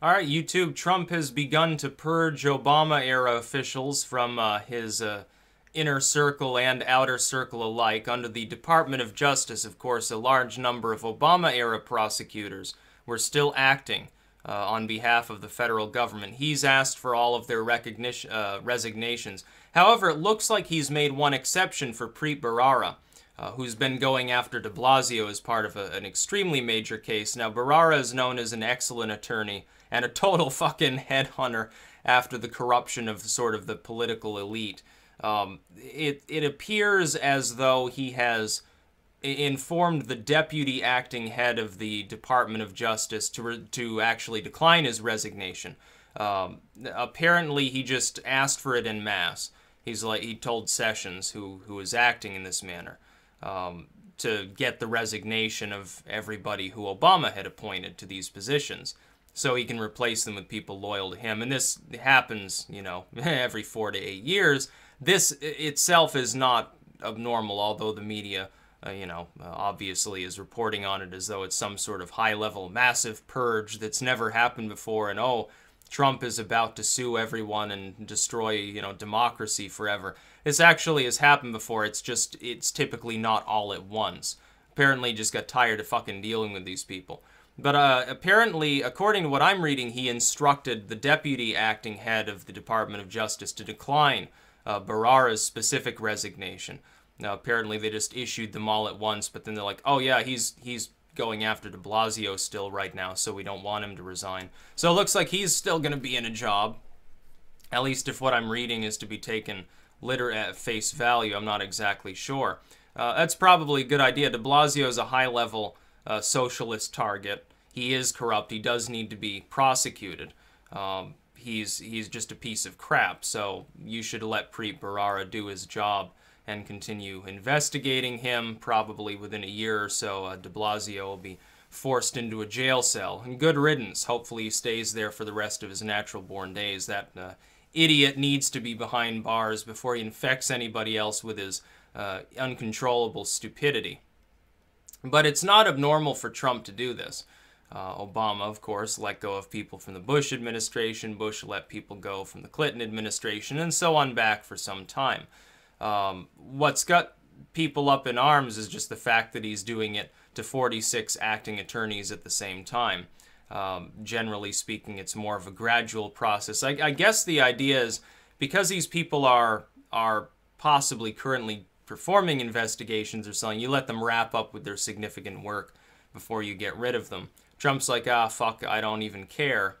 All right, YouTube. Trump has begun to purge Obama-era officials from his inner circle and outer circle alike. Under the Department of Justice, of course, a large number of Obama-era prosecutors were still acting on behalf of the federal government. He's asked for all of their resignations. However, it looks like he's made one exception for Preet Bharara, who's been going after de Blasio as part of an extremely major case. Now, Bharara is known as an excellent attorney and a total fucking headhunter after the corruption of sort of the political elite. It appears as though he has informed the deputy acting head of the Department of Justice to actually decline his resignation. Apparently, he just asked for it en masse. He told Sessions, who is acting in this manner, to get the resignation of everybody who Obama had appointed to these positions, so he can replace them with people loyal to him. And this happens, you know, every 4 to 8 years. This itself is not abnormal, although the media, obviously is reporting on it as though it's some sort of high-level massive purge that's never happened before, and oh, Trump is about to sue everyone and destroy, democracy forever. This actually has happened before. It's typically not all at once. Apparently just got tired of fucking dealing with these people. But apparently, according to what I'm reading, he instructed the deputy acting head of the Department of Justice to decline Bharara's specific resignation. Now, apparently they just issued them all at once, but then they're like, oh yeah, he's going after de Blasio still right now, so we don't want him to resign. So it looks like he's still going to be in a job, at least if what I'm reading is to be taken at face value. I'm not exactly sure. That's probably a good idea. De Blasio is a high-level socialist target. He is corrupt. He does need to be prosecuted. He's just a piece of crap, so you should let Preet Bharara do his job and continue investigating him. Probably within a year or so, de Blasio will be forced into a jail cell. And good riddance. Hopefully he stays there for the rest of his natural-born days. That idiot needs to be behind bars before he infects anybody else with his uncontrollable stupidity. But it's not abnormal for Trump to do this. Obama, of course, let go of people from the Bush administration. Bush let people go from the Clinton administration, and so on back for some time. What's got people up in arms is just the fact that he's doing it to 46 acting attorneys at the same time. Generally speaking, it's more of a gradual process. I guess the idea is because these people are possibly currently performing investigations or something, you let them wrap up with their significant work before you get rid of them. Trump's like, fuck, I don't even care.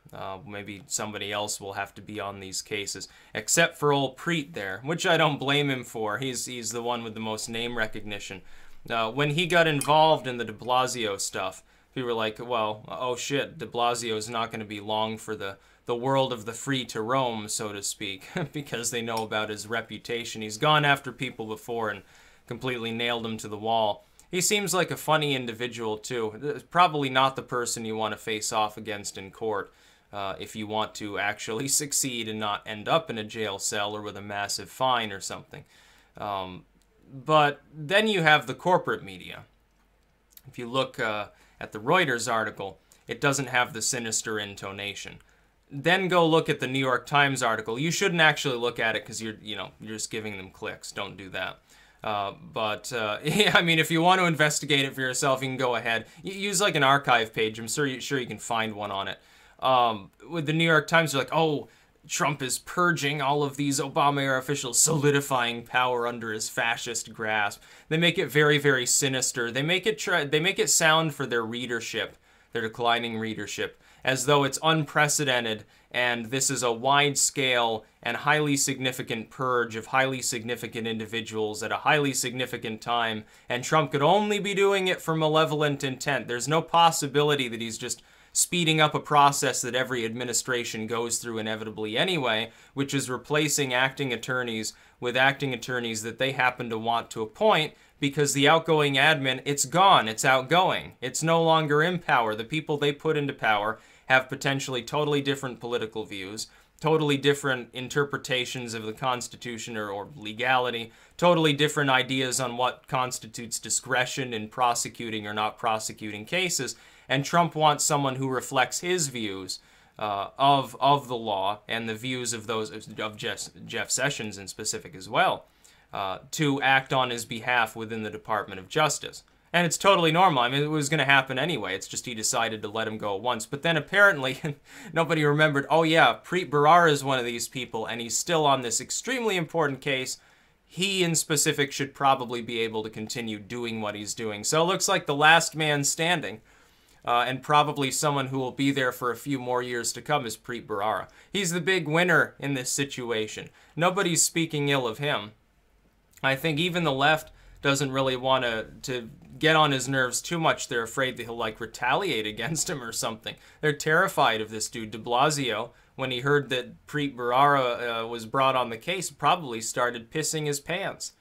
Maybe somebody else will have to be on these cases. Except for old Preet there, which I don't blame him for. He's the one with the most name recognition. When he got involved in the de Blasio stuff, people were like, well, oh shit, de Blasio's not going to be long for the world of the free to roam, so to speak, because they know about his reputation. He's gone after people before and completely nailed them to the wall. He seems like a funny individual, too. Probably not the person you want to face off against in court if you want to actually succeed and not end up in a jail cell or with a massive fine or something. But then you have the corporate media. If you look at the Reuters article, it doesn't have the sinister intonation. Then go look at the New York Times article. You shouldn't actually look at it because you're just giving them clicks. Don't do that. Yeah, I mean, if you want to investigate it for yourself, you can go ahead. Use like an archive page. I'm sure you can find one on it. With the New York Times, they're like, oh, Trump is purging all of these Obama-era officials, solidifying power under his fascist grasp. They make it very, very sinister. They make it sound for their readership, their declining readership, as though it's unprecedented and this is a wide-scale and highly significant purge of highly significant individuals at a highly significant time, and Trump could only be doing it for malevolent intent. There's no possibility that he's just speeding up a process that every administration goes through inevitably anyway, which is replacing acting attorneys with acting attorneys that they happen to want to appoint, because the outgoing admin, it's gone, it's outgoing. It's no longer in power. The people they put into power have potentially totally different political views, totally different interpretations of the Constitution or legality, totally different ideas on what constitutes discretion in prosecuting or not prosecuting cases, and Trump wants someone who reflects his views of the law and the views of those of Jeff Sessions in specific as well, to act on his behalf within the Department of Justice. And it's totally normal. I mean, it was going to happen anyway. It's just he decided to let him go at once. But then apparently, nobody remembered, oh yeah, Preet Bharara is one of these people, and he's still on this extremely important case. He in specific should probably be able to continue doing what he's doing. So it looks like the last man standing, and probably someone who will be there for a few more years to come, is Preet Bharara. He's the big winner in this situation. Nobody's speaking ill of him. I think even the left doesn't really want to get on his nerves too much. They're afraid that he'll, like, retaliate against him or something. They're terrified of this dude. De Blasio, when he heard that Preet Bharara was brought on the case, probably started pissing his pants.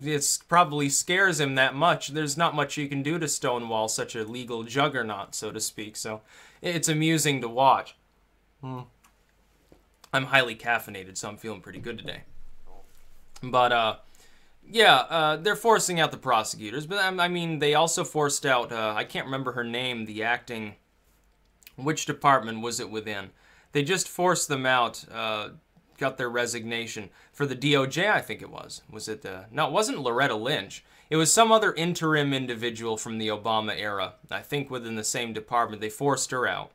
It probably scares him that much. There's not much you can do to stonewall such a legal juggernaut, so to speak. So it's amusing to watch. I'm highly caffeinated, so I'm feeling pretty good today. But, yeah, they're forcing out the prosecutors, but I mean, they also forced out, I can't remember her name, the acting, which department was it within? They just forced them out, got their resignation for the DOJ, I think it was. Was it, no, it wasn't Loretta Lynch. It was some other interim individual from the Obama era, I think within the same department. They forced her out.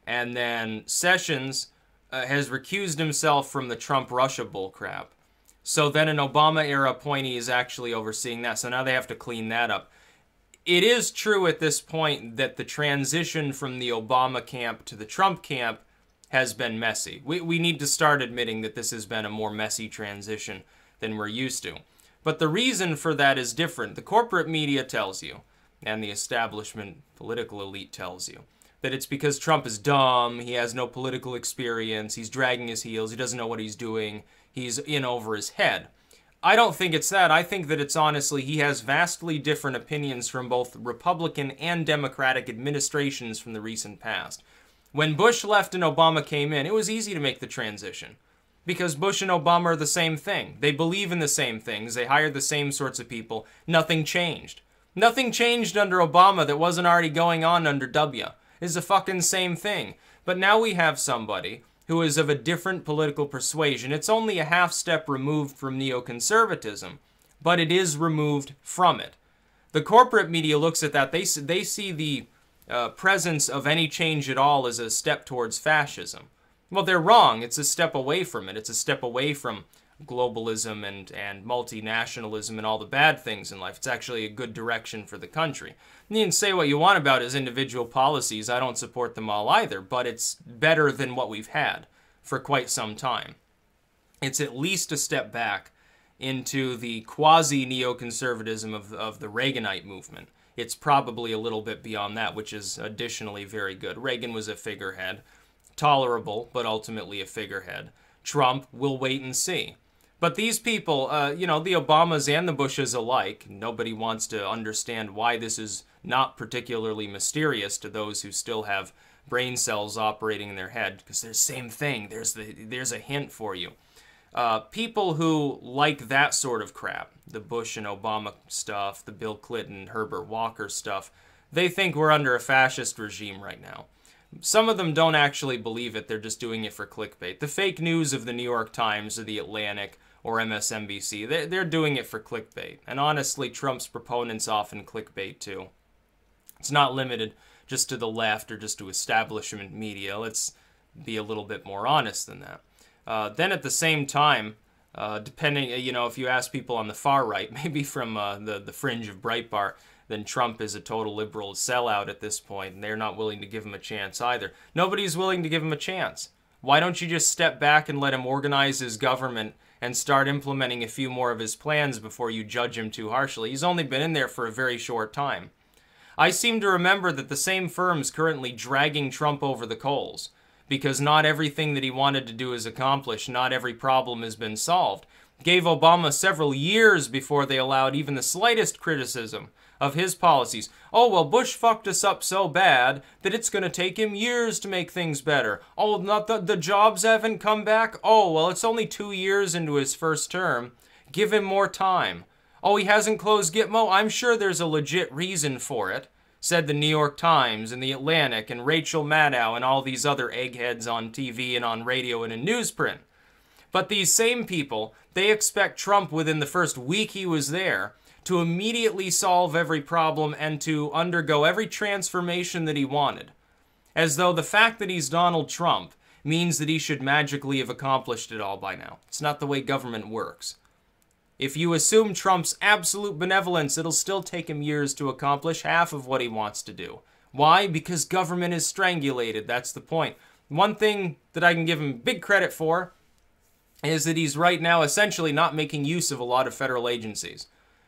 And then Sessions has recused himself from the Trump-Russia bullcrap. So then an Obama-era appointee is actually overseeing that. So now they have to clean that up. It is true at this point that the transition from the Obama camp to the Trump camp has been messy. We need to start admitting that this has been a more messy transition than we're used to. But the reason for that is different. The corporate media tells you, and the establishment political elite tells you, that it's because Trump is dumb, he has no political experience, he's dragging his heels, he doesn't know what he's doing, he's in over his head. I don't think it's that. I think that it's honestly, he has vastly different opinions from both Republican and Democratic administrations from the recent past. When Bush left and Obama came in, it was easy to make the transition. Because Bush and Obama are the same thing. They believe in the same things. They hire the same sorts of people. Nothing changed. Nothing changed under Obama that wasn't already going on under W. It's the fucking same thing. But now we have somebody who is of a different political persuasion. It's only a half step removed from neoconservatism, but it is removed from it. The corporate media looks at that. They see the presence of any change at all as a step towards fascism. Well, they're wrong. It's a step away from it. It's a step away from globalism and multinationalism and all the bad things in life. It's actually a good direction for the country. And you can say what you want about his individual policies. I don't support them all either, but it's better than what we've had for quite some time. It's at least a step back into the quasi-neoconservatism of the Reaganite movement. It's probably a little bit beyond that, which is additionally very good. Reagan was a figurehead. Tolerable, but ultimately a figurehead. Trump, we'll wait and see. But these people, you know, the Obamas and the Bushes alike, nobody wants to understand why this is not particularly mysterious to those who still have brain cells operating in their head, because they're the same thing. There's a hint for you. People who like that sort of crap, the Bush and Obama stuff, the Bill Clinton, Herbert Walker stuff, they think we're under a fascist regime right now. Some of them don't actually believe it. They're just doing it for clickbait. The fake news of the New York Times or the Atlantic or MSNBC, they're doing it for clickbait. And honestly, Trump's proponents often clickbait too. It's not limited just to the left or just to establishment media. Let's be a little bit more honest than that. Then at the same time, depending, you know, if you ask people on the far right, maybe from the fringe of Breitbart, then Trump is a total liberal sellout at this point, and they're not willing to give him a chance either. Nobody's willing to give him a chance. Why don't you just step back and let him organize his government and start implementing a few more of his plans before you judge him too harshly? He's only been in there for a very short time. I seem to remember that the same firm's currently dragging Trump over the coals, because not everything that he wanted to do is accomplished, not every problem has been solved. Gave Obama several years before they allowed even the slightest criticism of his policies. Oh, well, Bush fucked us up so bad that it's going to take him years to make things better. Oh, not the jobs haven't come back? Oh, well, it's only 2 years into his first term. Give him more time. Oh, he hasn't closed Gitmo? I'm sure there's a legit reason for it. said the New York Times and the Atlantic and Rachel Maddow and all these other eggheads on TV and on radio and in newsprint. But these same people, they expect Trump within the first week he was there to immediately solve every problem and to undergo every transformation that he wanted. As though the fact that he's Donald Trump means that he should magically have accomplished it all by now. It's not the way government works. If you assume Trump's absolute benevolence, it'll still take him years to accomplish half of what he wants to do. Why? Because government is strangulated. That's the point. One thing that I can give him big credit for is that he's right now essentially not making use of a lot of federal agencies.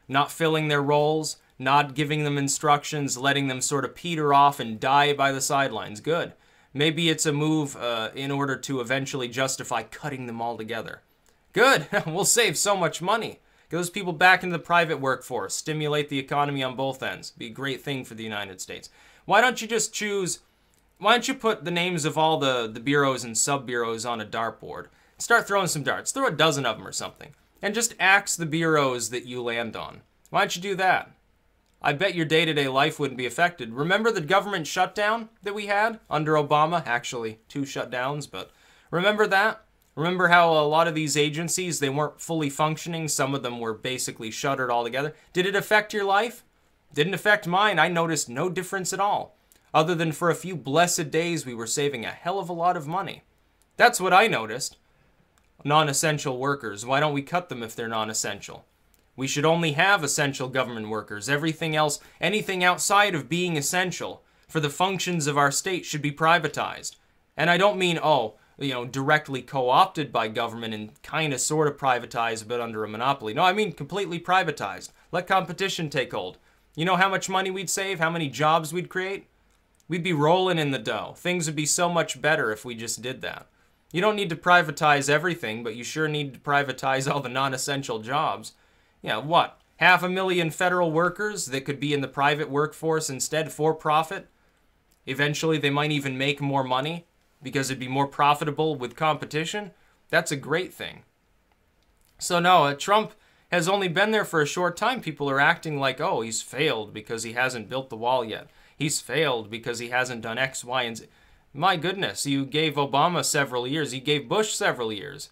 Not filling their roles, not giving them instructions, letting them sort of peter off and die by the sidelines. Good. Maybe it's a move in order to eventually justify cutting them all together. Good. We'll save so much money. Get those people back into the private workforce. Stimulate the economy on both ends. Be a great thing for the United States. Why don't you just choose... Why don't you put the names of all the bureaus and sub-bureaus on a dartboard? Start throwing some darts. Throw a dozen of them or something. And just axe the bureaus that you land on. Why don't you do that? I bet your day-to-day life wouldn't be affected. Remember the government shutdown that we had under Obama? Actually, 2 shutdowns, but remember that? Remember how a lot of these agencies, they weren't fully functioning? Some of them were basically shuttered altogether. Did it affect your life? Didn't affect mine. I noticed no difference at all. Other than for a few blessed days, we were saving a hell of a lot of money. That's what I noticed. Non-essential workers. Why don't we cut them if they're non-essential? We should only have essential government workers. Everything else, anything outside of being essential for the functions of our state should be privatized. And I don't mean, directly co-opted by government and kind of sort of privatized but under a monopoly. No, I mean completely privatized. Let competition take hold. You know how much money we'd save? How many jobs we'd create? We'd be rolling in the dough. Things would be so much better if we just did that. You don't need to privatize everything, but you sure need to privatize all the non-essential jobs. Yeah, what? 500,000 federal workers that could be in the private workforce instead for profit? Eventually, they might even make more money because it'd be more profitable with competition. That's a great thing. So no, Trump has only been there for a short time. People are acting like, oh, he's failed because he hasn't built the wall yet. He's failed because he hasn't done X, Y, and Z. My goodness, you gave Obama several years. You gave Bush several years.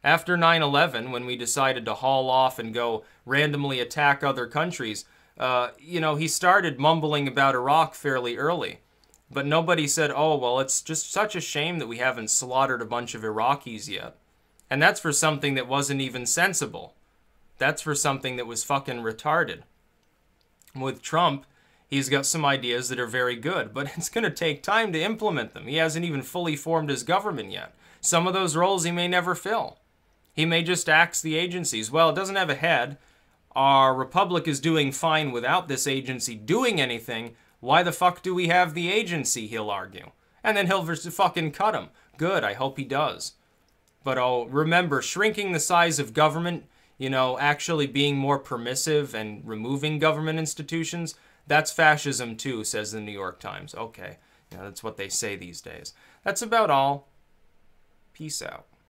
After 9/11, when we decided to haul off and go randomly attack other countries, he started mumbling about Iraq fairly early. But nobody said, oh, well, it's just such a shame that we haven't slaughtered a bunch of Iraqis yet. And that's for something that wasn't even sensible. That's for something that was fucking retarded. With Trump, he's got some ideas that are very good, but it's going to take time to implement them. He hasn't even fully formed his government yet. Some of those roles he may never fill. He may just axe the agencies. Well, it doesn't have a head. Our republic is doing fine without this agency doing anything. Why the fuck do we have the agency, he'll argue. And then he'll just fucking cut him. Good, I hope he does. But remember, shrinking the size of government, actually being more permissive and removing government institutions, that's fascism too, says the New York Times. Okay, that's what they say these days. That's about all. Peace out.